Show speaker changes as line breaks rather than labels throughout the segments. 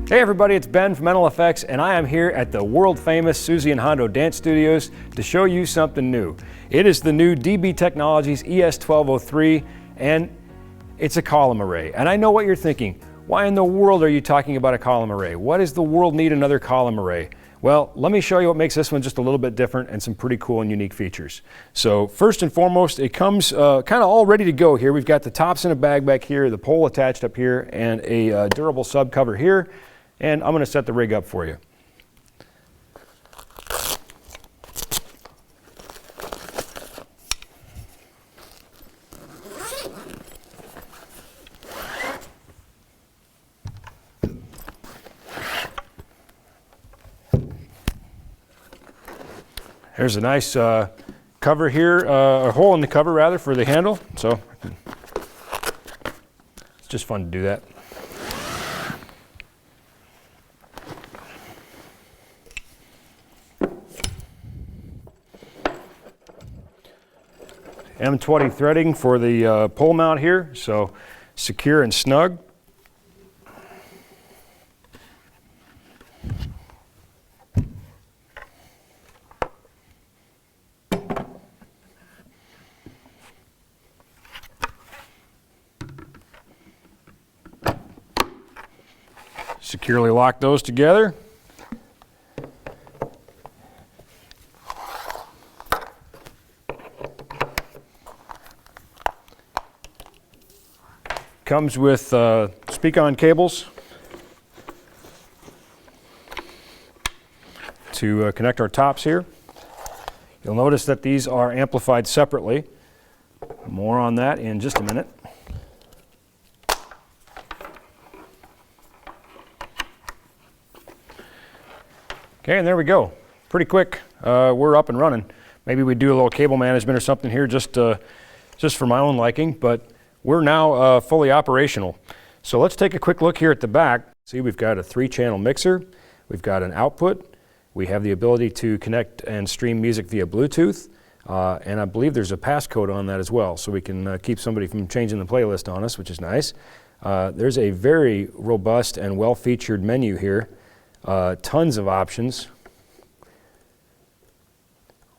Hey everybody, it's Ben from Mental Effects, and I am here at the world-famous Suzy and Hondo dance studios to show you something new. It is the new dBTechnologies ES1203, and it's a column array. And I know what you're thinking. Why in the world are you talking about a column array? Why does the world need another column array? Well, let me show you what makes this one just a little bit different and some pretty cool and unique features. So first and foremost, it comes kind of all ready to go here. We've got the tops in a bag back here, the pole attached up here, and a durable sub cover here. And I'm going to set the rig up for you. There's a nice cover here, a hole in the cover rather for the handle. So it's just fun to do that. M20 threading for the pole mount here, so secure and snug. Securely lock those together. Comes with speak-on cables to connect our tops here. You'll notice that these are amplified separately. More on that in just a minute. Okay, and there we go. Pretty quick. We're up and running. Maybe we do a little cable management or something here just for my own liking, but we're now fully operational. So let's take a quick look here at the back. See, we've got a 3-channel mixer. We've got an output. We have the ability to connect and stream music via Bluetooth. And I believe there's a passcode on that as well, so we can keep somebody from changing the playlist on us, which is nice. There's a very robust and well-featured menu here. Tons of options.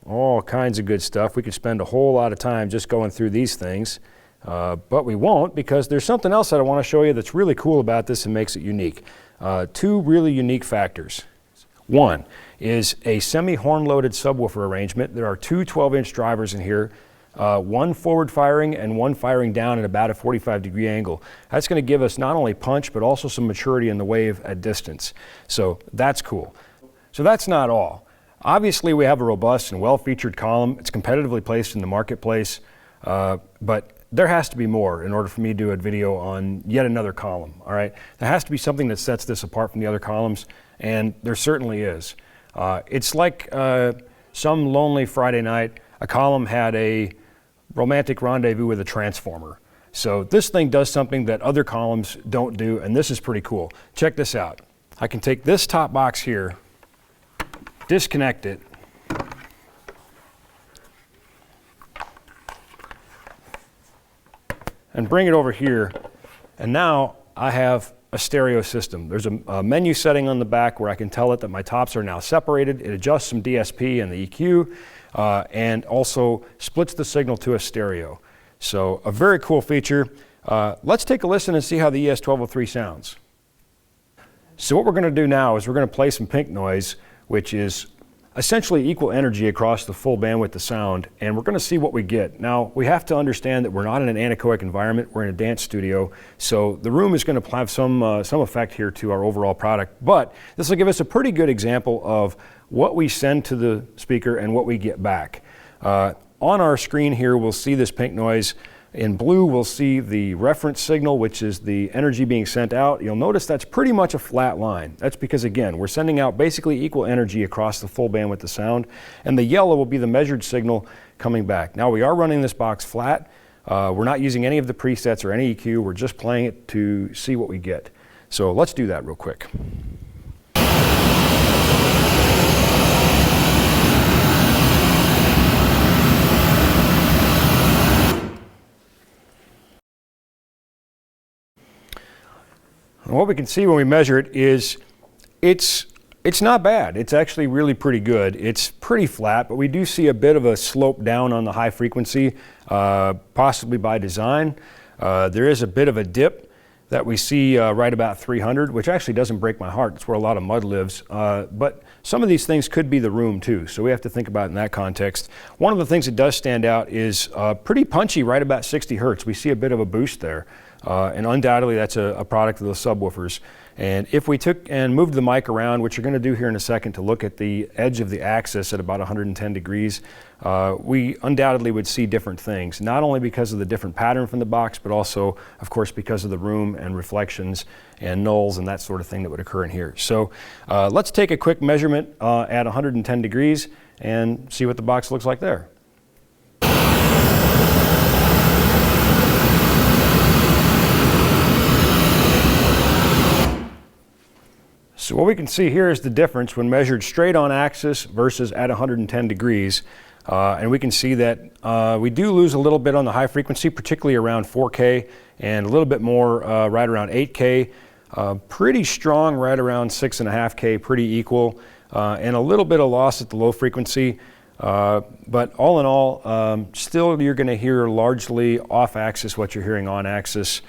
All kinds of good stuff. We could spend a whole lot of time just going through these things. But we won't, because there's something else that I want to show you that's really cool about this and makes it unique. 2 really unique factors. One is a semi-horn loaded subwoofer arrangement. There are 2 12-inch drivers in here, one forward firing and one firing down at about a 45-degree angle. That's going to give us not only punch, but also some maturity in the wave at distance. So that's cool. So that's not all. Obviously, we have a robust and well-featured column. It's competitively placed in the marketplace, but there has to be more in order for me to do a video on yet another column, all right? There has to be something that sets this apart from the other columns, and there certainly is. It's like some lonely Friday night, a column had a romantic rendezvous with a transformer. So this thing does something that other columns don't do, and this is pretty cool. Check this out. I can take this top box here, disconnect it, and bring it over here, and now I have a stereo system. There's a menu setting on the back where I can tell it that my tops are now separated. It adjusts some DSP and the EQ, and also splits the signal to a stereo. So a very cool feature. Let's take a listen and see how the ES1203 sounds. So what we're going to do now is we're going to play some pink noise, which is essentially equal energy across the full bandwidth of sound, and we're going to see what we get. Now, we have to understand that we're not in an anechoic environment, we're in a dance studio, so the room is going to have some effect here to our overall product, but this will give us a pretty good example of what we send to the speaker and what we get back. On our screen here, we'll see this pink noise. In blue, we'll see the reference signal, which is the energy being sent out. You'll notice that's pretty much a flat line. That's because, again, we're sending out basically equal energy across the full bandwidth of sound. And the yellow will be the measured signal coming back. Now, we are running this box flat. We're not using any of the presets or any EQ. We're just playing it to see what we get. So let's do that real quick. And what we can see when we measure it is it's not bad. It's actually really pretty good. It's pretty flat, but we do see a bit of a slope down on the high frequency, possibly by design. There is a bit of a dip that we see right about 300, which actually doesn't break my heart. It's where a lot of mud lives. But some of these things could be the room too, so we have to think about it in that context. One of the things that does stand out is pretty punchy right about 60 hertz. We see a bit of a boost there. And undoubtedly that's a product of those subwoofers. And if we took and moved the mic around, which you're going to do here in a second to look at the edge of the axis at about 110 degrees, we undoubtedly would see different things, not only because of the different pattern from the box, but also, of course, because of the room and reflections and nulls and that sort of thing that would occur in here. So let's take a quick measurement at 110 degrees and see what the box looks like there. So what we can see here is the difference when measured straight on axis versus at 110 degrees. And we can see that we do lose a little bit on the high frequency, particularly around 4K, and a little bit more right around 8K. Pretty strong right around 6.5K, pretty equal, and a little bit of loss at the low frequency. But all in all, still you're going to hear largely off axis what you're hearing on axis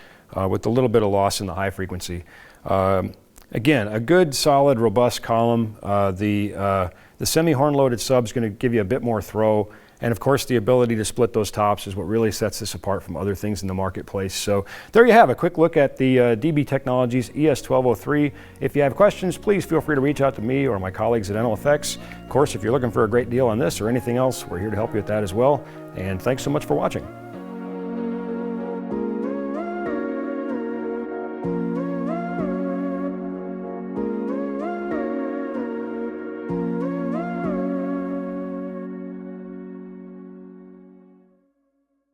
with a little bit of loss in the high frequency. Again, a good, solid, robust column. The semi-horn loaded sub is going to give you a bit more throw. And of course, the ability to split those tops is what really sets this apart from other things in the marketplace. So there you have a quick look at the dBTechnologies ES1203. If you have questions, please feel free to reach out to me or my colleagues at NLFX. Of course, if you're looking for a great deal on this or anything else, we're here to help you with that as well. And thanks so much for watching.